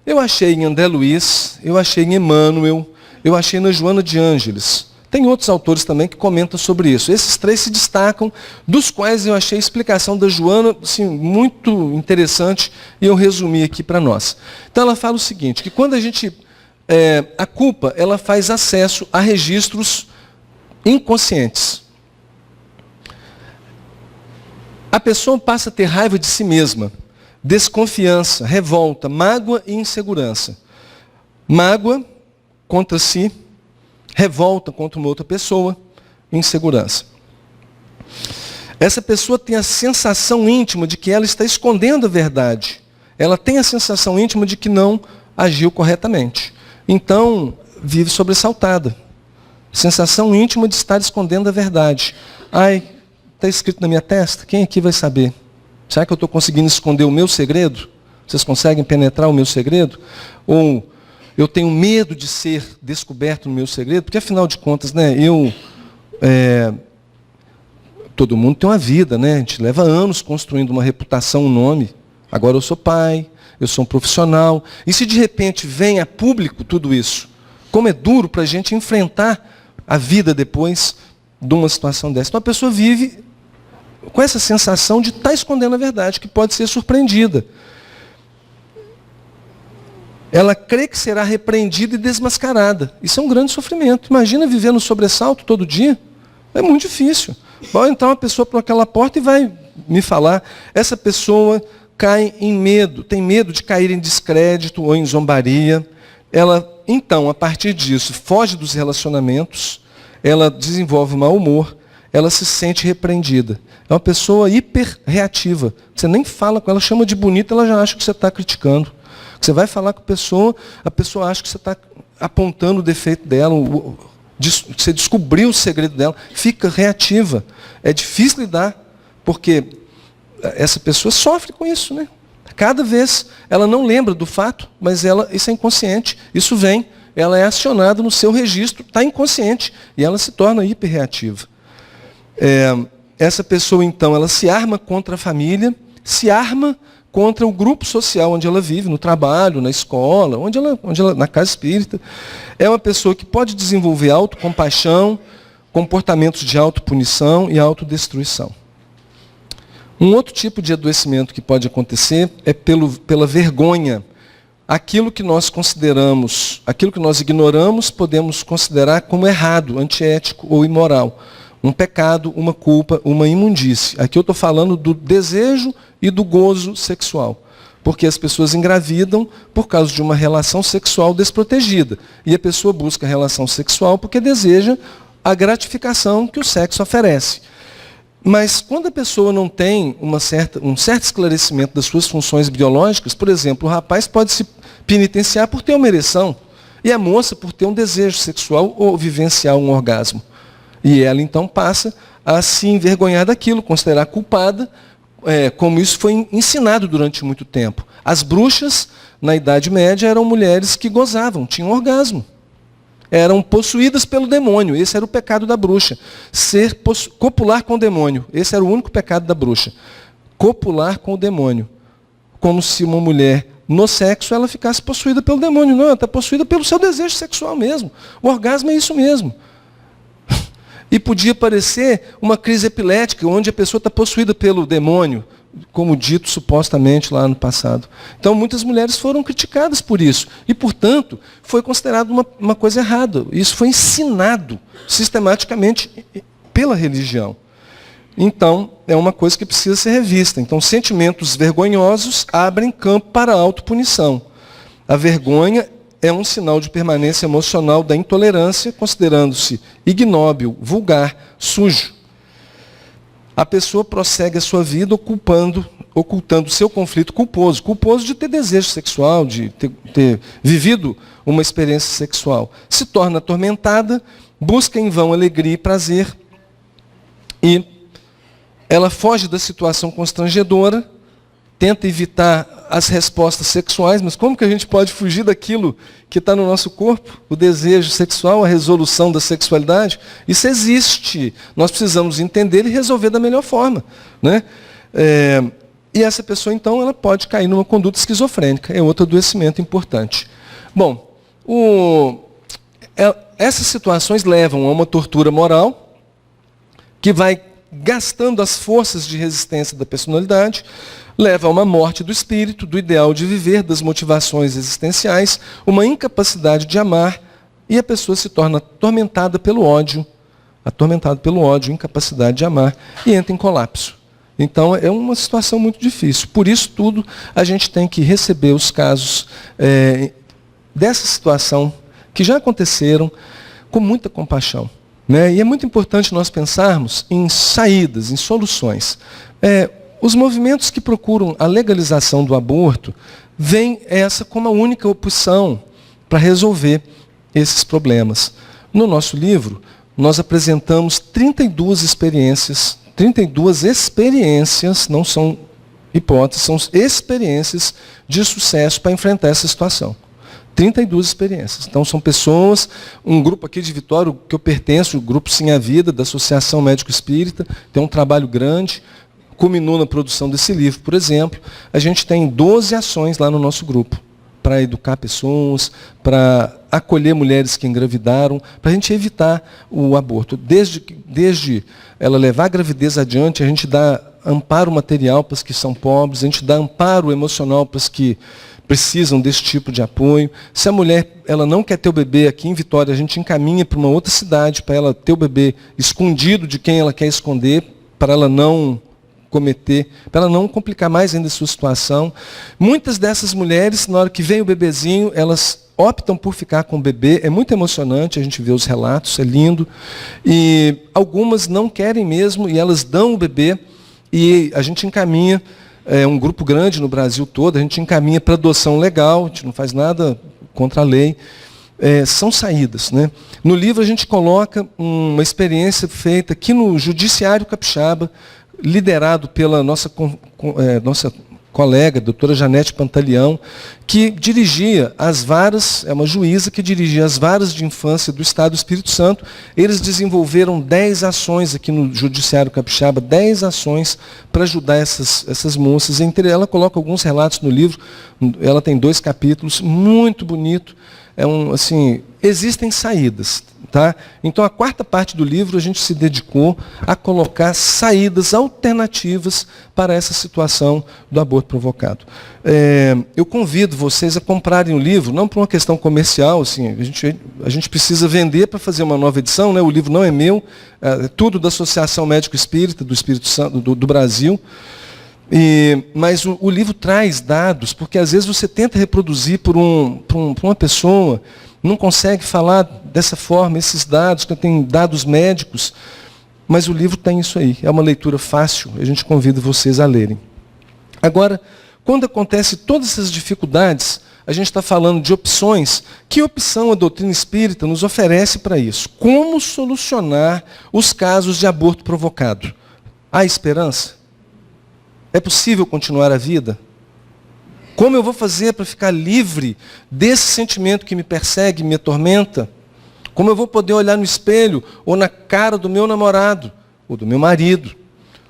Eu achei em André Luiz, eu achei em Emmanuel, eu achei na Joana de Ângeles. Tem outros autores também que comentam sobre isso. Esses 3 se destacam, dos quais eu achei a explicação da Joana assim, muito interessante, e eu resumi aqui para nós. Então ela fala o seguinte, que quando a culpa, ela faz acesso a registros inconscientes. A pessoa passa a ter raiva de si mesma, desconfiança, revolta, mágoa e insegurança. Mágoa contra si, revolta contra uma outra pessoa, insegurança. Essa pessoa tem a sensação íntima de que ela está escondendo a verdade. Ela tem a sensação íntima de que não agiu corretamente. Então, vive sobressaltada. Sensação íntima de estar escondendo a verdade. Ai, está escrito na minha testa? Quem aqui vai saber? Será que eu estou conseguindo esconder o meu segredo? Vocês conseguem penetrar o meu segredo? Ou eu tenho medo de ser descoberto no meu segredo? Porque, afinal de contas, né, todo mundo tem uma vida, né? A gente leva anos construindo uma reputação, um nome. Agora eu sou pai, eu sou um profissional. E se de repente vem a público tudo isso, como é duro para a gente enfrentar a vida depois de uma situação dessa. Então a pessoa vive com essa sensação de estar escondendo a verdade, que pode ser surpreendida. Ela crê que será repreendida e desmascarada. Isso é um grande sofrimento. Imagina viver no sobressalto todo dia. É muito difícil. Vai entrar uma pessoa por aquela porta e vai me falar. Essa pessoa cai em medo, tem medo de cair em descrédito ou em zombaria. Ela, então, a partir disso, foge dos relacionamentos, ela desenvolve mau humor, ela se sente repreendida. É uma pessoa hiperreativa. Você nem fala com ela, chama de bonita, ela já acha que você está criticando. Você vai falar com a pessoa acha que você está apontando o defeito dela, você descobriu o segredo dela, fica reativa. É difícil lidar, porque essa pessoa sofre com isso, né? Cada vez ela não lembra do fato, mas isso é inconsciente. Isso vem, ela é acionada no seu registro, está inconsciente, e ela se torna hiperreativa. Essa pessoa, então, ela se arma contra a família, se arma contra o grupo social onde ela vive, no trabalho, na escola, onde ela, na casa espírita. É uma pessoa que pode desenvolver autocompaixão, comportamentos de autopunição e autodestruição. Um outro tipo de adoecimento que pode acontecer é pela vergonha. Aquilo que nós consideramos, aquilo que nós ignoramos, podemos considerar como errado, antiético ou imoral. Um pecado, uma culpa, uma imundície. Aqui eu estou falando do desejo e do gozo sexual. Porque as pessoas engravidam por causa de uma relação sexual desprotegida. E a pessoa busca a relação sexual porque deseja a gratificação que o sexo oferece. Mas quando a pessoa não tem um certo esclarecimento das suas funções biológicas, por exemplo, o rapaz pode se penitenciar por ter uma ereção, e a moça por ter um desejo sexual ou vivenciar um orgasmo. E ela então passa a se envergonhar daquilo, considerar culpada, como isso foi ensinado durante muito tempo. As bruxas, na Idade Média, eram mulheres que gozavam, tinham orgasmo. Eram possuídas pelo demônio. Esse era o pecado da bruxa. Copular com o demônio. Esse era o único pecado da bruxa. Copular com o demônio. Como se uma mulher, no sexo, ela ficasse possuída pelo demônio. Não, ela está possuída pelo seu desejo sexual mesmo. O orgasmo é isso mesmo. E podia parecer uma crise epilética, onde a pessoa está possuída pelo demônio, como dito supostamente lá no passado. Então, muitas mulheres foram criticadas por isso. E, portanto, foi considerado uma coisa errada. Isso foi ensinado sistematicamente pela religião. Então, é uma coisa que precisa ser revista. Então, sentimentos vergonhosos abrem campo para a autopunição. A vergonha é um sinal de permanência emocional da intolerância, considerando-se ignóbil, vulgar, sujo. A pessoa prossegue a sua vida ocultando seu conflito culposo. Culposo de ter desejo sexual, de ter vivido uma experiência sexual. Se torna atormentada, busca em vão alegria e prazer, e ela foge da situação constrangedora, tenta evitar as respostas sexuais, mas como que a gente pode fugir daquilo que está no nosso corpo? O desejo sexual, a resolução da sexualidade, isso existe. Nós precisamos entender e resolver da melhor forma, né? E essa pessoa, então, ela pode cair numa conduta esquizofrênica. É outro adoecimento importante. Bom, essas situações levam a uma tortura moral que vai gastando as forças de resistência da personalidade, leva a uma morte do espírito, do ideal de viver, das motivações existenciais, uma incapacidade de amar, e a pessoa se torna atormentada pelo ódio, incapacidade de amar, e entra em colapso. Então, é uma situação muito difícil. Por isso tudo, a gente tem que receber os casos dessa situação, que já aconteceram, com muita compaixão. Né? E é muito importante nós pensarmos em saídas, em soluções. Os movimentos que procuram a legalização do aborto veem essa como a única opção para resolver esses problemas. No nosso livro, nós apresentamos 32 experiências, 32 experiências, não são hipóteses, são experiências de sucesso para enfrentar essa situação. 32 experiências. Então, são pessoas, um grupo aqui de Vitória, que eu pertenço, o Grupo Sim a Vida, da Associação Médico Espírita, tem um trabalho grande, culminou na produção desse livro, por exemplo. A gente tem 12 ações lá no nosso grupo, para educar pessoas, para acolher mulheres que engravidaram, para a gente evitar o aborto. Desde ela levar a gravidez adiante, a gente dá amparo material para as que são pobres, a gente dá amparo emocional para as que precisam desse tipo de apoio. Se a mulher ela não quer ter o bebê aqui em Vitória, a gente encaminha para uma outra cidade para ela ter o bebê escondido de quem ela quer esconder, para ela não cometer, para ela não complicar mais ainda a sua situação. Muitas dessas mulheres, na hora que vem o bebezinho, elas optam por ficar com o bebê. É muito emocionante, a gente vê os relatos, é lindo. E algumas não querem mesmo e elas dão o bebê e a gente encaminha. É um grupo grande no Brasil todo, a gente encaminha para adoção legal, a gente não faz nada contra a lei. São saídas, né? No livro a gente coloca uma experiência feita aqui no Judiciário Capixaba, liderado pela nossa colega, a doutora Janete Pantaleão, que dirigia as varas, é uma juíza que dirigia as varas de infância do Estado do Espírito Santo. Eles desenvolveram 10 ações aqui no Judiciário Capixaba, 10 ações para ajudar essas moças. Entre ela coloca alguns relatos no livro, ela tem 2 capítulos, muito bonito. Existem saídas. Tá? Então, a 4ª parte do livro, a gente se dedicou a colocar saídas alternativas para essa situação do aborto provocado. Eu convido vocês a comprarem o livro, não por uma questão comercial, assim, a gente precisa vender para fazer uma nova edição, né? O livro não é meu, é tudo da Associação Médico Espírita do Espírito Santo, do Brasil. Mas o livro traz dados, porque às vezes você tenta reproduzir por uma pessoa, não consegue falar dessa forma, esses dados, que tem dados médicos, mas o livro tem isso aí. É uma leitura fácil, a gente convida vocês a lerem. Agora, quando acontece todas essas dificuldades, a gente está falando de opções. Que opção a doutrina espírita nos oferece para isso? Como solucionar os casos de aborto provocado? Há esperança? É possível continuar a vida? Como eu vou fazer para ficar livre desse sentimento que me persegue, me atormenta? Como eu vou poder olhar no espelho ou na cara do meu namorado ou do meu marido?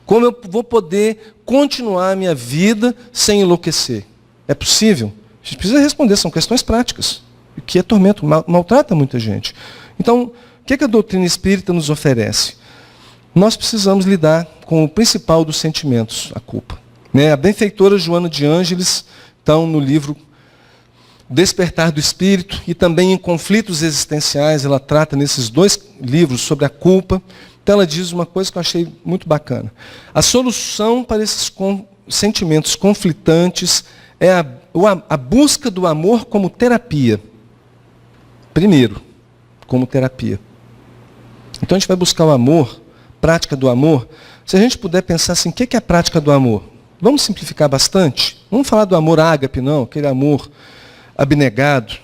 Como eu vou poder continuar a minha vida sem enlouquecer? É possível? A gente precisa responder, são questões práticas, que atormentam, maltrata muita gente. Então, o que a doutrina espírita nos oferece? Nós precisamos lidar com o principal dos sentimentos, a culpa. A benfeitora Joana de Ângeles, então, no livro Despertar do Espírito, e também em Conflitos Existenciais, ela trata nesses 2 livros sobre a culpa. Então, ela diz uma coisa que eu achei muito bacana. A solução para esses sentimentos conflitantes é a busca do amor como terapia. Primeiro, como terapia. Então, a gente vai buscar o amor, prática do amor. Se a gente puder pensar assim, o que é a prática do amor? Vamos simplificar bastante? Vamos falar do amor ágape, não, aquele amor abnegado.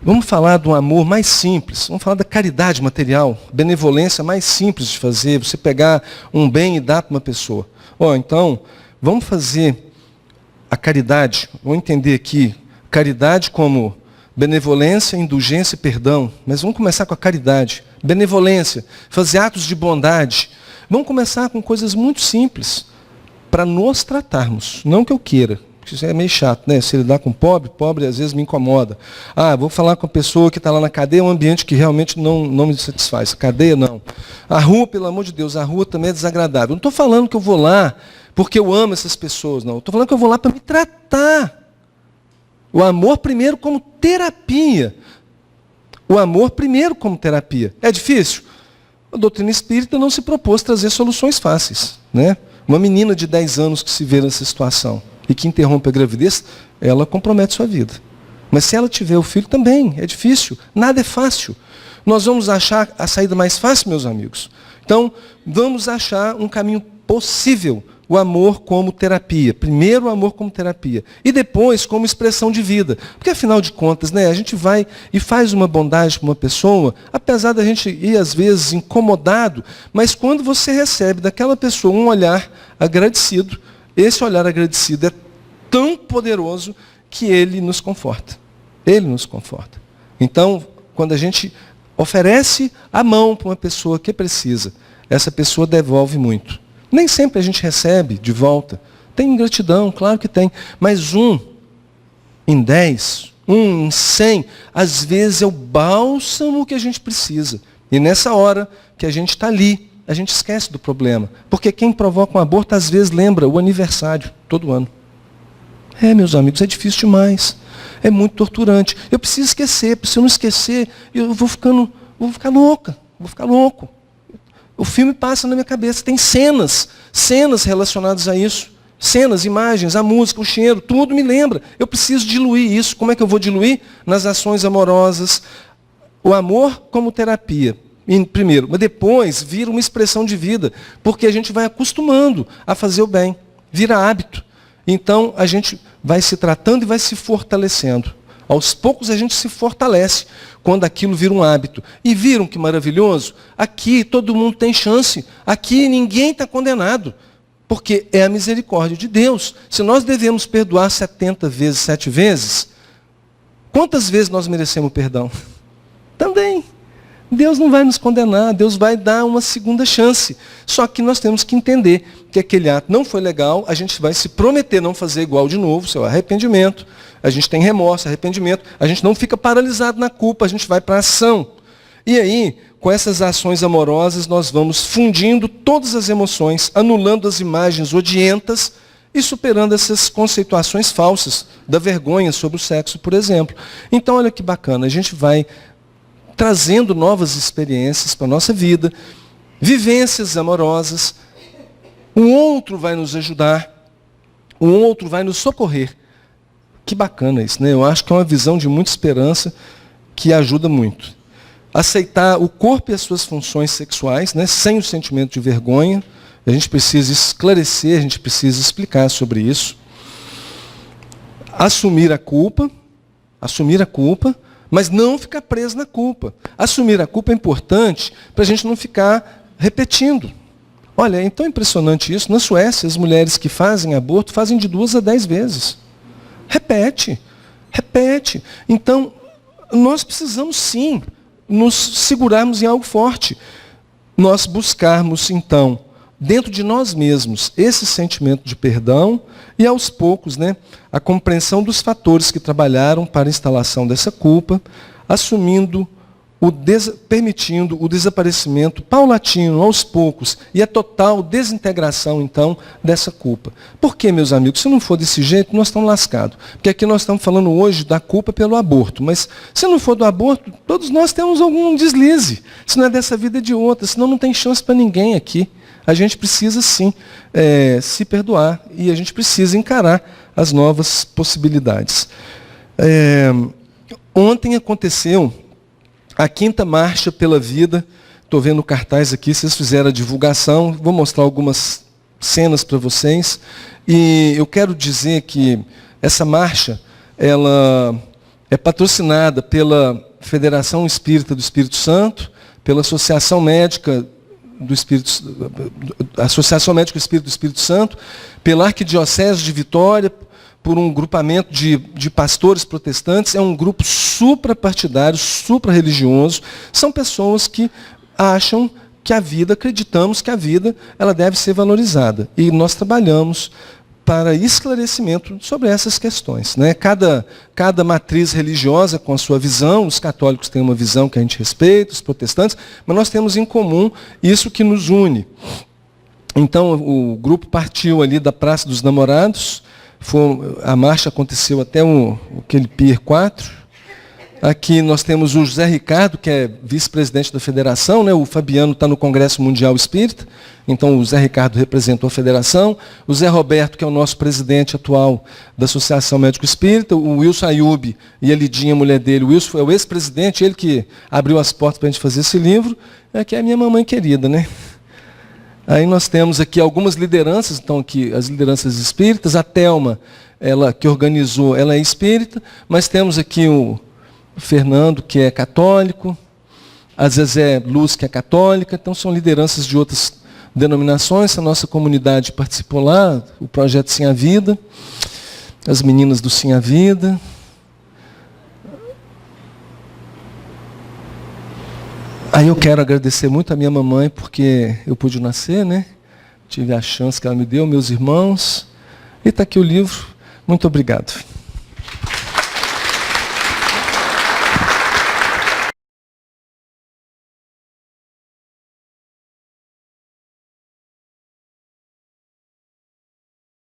Vamos falar do amor mais simples. Vamos falar da caridade material, benevolência mais simples de fazer, você pegar um bem e dar para uma pessoa. Então, vamos fazer a caridade, vamos entender aqui, caridade como benevolência, indulgência e perdão. Mas vamos começar com a caridade. Benevolência, fazer atos de bondade. Vamos começar com coisas muito simples, para nos tratarmos, não que eu queira. Isso é meio chato, né? Se lidar com pobre às vezes me incomoda. Vou falar com a pessoa que está lá na cadeia, é um ambiente que realmente não me satisfaz. Cadeia, não. A rua, pelo amor de Deus, a rua também é desagradável. Não estou falando que eu vou lá porque eu amo essas pessoas, não. Estou falando que eu vou lá para me tratar. O amor primeiro como terapia. O amor primeiro como terapia. É difícil? A doutrina espírita não se propôs trazer soluções fáceis, né? Uma menina de 10 anos que se vê nessa situação e que interrompe a gravidez, ela compromete sua vida. Mas se ela tiver o filho, também é difícil. Nada é fácil. Nós vamos achar a saída mais fácil, meus amigos. Então, vamos achar um caminho possível o amor como terapia. Primeiro o amor como terapia. E depois como expressão de vida. Porque afinal de contas, né, a gente vai e faz uma bondade para uma pessoa, apesar da gente ir às vezes incomodado, mas quando você recebe daquela pessoa um olhar agradecido, esse olhar agradecido é tão poderoso que ele nos conforta. Ele nos conforta. Então, quando a gente oferece a mão para uma pessoa que precisa, essa pessoa devolve muito. Nem sempre a gente recebe de volta. Tem ingratidão, claro que tem. Mas 1 em 10, 1 em 100, às vezes é o bálsamo que a gente precisa. E nessa hora que a gente está ali, a gente esquece do problema. Porque quem provoca um aborto, às vezes, lembra o aniversário, todo ano. Meus amigos, é difícil demais. É muito torturante. Eu preciso esquecer, porque se eu não esquecer, eu vou ficar louca, vou ficar louco. O filme passa na minha cabeça, tem cenas relacionadas a isso. Cenas, imagens, a música, o cheiro, tudo me lembra. Eu preciso diluir isso. Como é que eu vou diluir? Nas ações amorosas. O amor como terapia, primeiro. Mas depois vira uma expressão de vida, porque a gente vai acostumando a fazer o bem. Vira hábito. Então, a gente vai se tratando e vai se fortalecendo. Aos poucos a gente se fortalece quando aquilo vira um hábito. E viram que maravilhoso? Aqui todo mundo tem chance. Aqui ninguém está condenado. Porque é a misericórdia de Deus. Se nós devemos perdoar 70 vezes, 7 vezes, quantas vezes nós merecemos perdão? Também. Deus não vai nos condenar, Deus vai dar uma segunda chance. Só que nós temos que entender que aquele ato não foi legal, a gente vai se prometer não fazer igual de novo, seu arrependimento, a gente tem remorso, arrependimento, a gente não fica paralisado na culpa, a gente vai para a ação. E aí, com essas ações amorosas, nós vamos fundindo todas as emoções, anulando as imagens odientas e superando essas conceituações falsas da vergonha sobre o sexo, por exemplo. Então, olha que bacana, a gente vai trazendo novas experiências para a nossa vida, vivências amorosas. Um outro vai nos ajudar, um outro vai nos socorrer. Que bacana isso, né? Eu acho que é uma visão de muita esperança que ajuda muito. Aceitar o corpo e as suas funções sexuais, né? Sem o sentimento de vergonha. A gente precisa esclarecer, a gente precisa explicar sobre isso. Assumir a culpa, mas não ficar preso na culpa. Assumir a culpa é importante para a gente não ficar repetindo. Olha, é tão impressionante isso. Na Suécia, as mulheres que fazem aborto fazem de 2 a 10 vezes. Repete. Então, nós precisamos sim nos segurarmos em algo forte. Nós buscarmos, então, dentro de nós mesmos, esse sentimento de perdão e, aos poucos, né, a compreensão dos fatores que trabalharam para a instalação dessa culpa, permitindo o desaparecimento paulatino, aos poucos, e a total desintegração, então, dessa culpa. Por quê, meus amigos? Se não for desse jeito, nós estamos lascados. Porque aqui nós estamos falando hoje da culpa pelo aborto. Mas, se não for do aborto, todos nós temos algum deslize. Se não é dessa vida, é de outra. Senão não tem chance para ninguém aqui. A gente precisa, sim, se perdoar. E a gente precisa encarar as novas possibilidades. Ontem aconteceu a 5ª Marcha pela Vida. Estou vendo o cartaz aqui, vocês fizeram a divulgação. Vou mostrar algumas cenas para vocês. E eu quero dizer que essa marcha, ela é patrocinada pela Federação Espírita do Espírito Santo, pela Associação Médica do Espírito do Espírito Santo, pela Arquidiocese de Vitória, por um grupamento de pastores protestantes. É um grupo suprapartidário, supra-religioso. São pessoas que acham que a vida, acreditamos que a vida, ela deve ser valorizada. E nós trabalhamos para esclarecimento sobre essas questões, né? Cada matriz religiosa com a sua visão, os católicos têm uma visão que a gente respeita, os protestantes, mas nós temos em comum isso que nos une. Então, o grupo partiu ali da Praça dos Namorados. A marcha aconteceu até aquele Pier 4. Aqui nós temos o José Ricardo, que é vice-presidente da federação, né? O Fabiano está no Congresso Mundial Espírita, então o José Ricardo representou a federação. O Zé Roberto, que é o nosso presidente atual da Associação Médico Espírita. O Wilson Ayub e a Lidinha, a mulher dele. O Wilson é o ex-presidente, ele que abriu as portas para a gente fazer esse livro. Que é a minha mamãe querida, né? Aí nós temos aqui algumas lideranças, então aqui as lideranças espíritas, a Thelma, ela que organizou, ela é espírita, mas temos aqui o Fernando, que é católico, a Zezé Luz, que é católica, então são lideranças de outras denominações, a nossa comunidade participou lá, o projeto Sim à Vida, as meninas do Sim à Vida. Aí eu quero agradecer muito a minha mamãe, porque eu pude nascer, né? Tive a chance que ela me deu, meus irmãos. E está aqui o livro. Muito obrigado.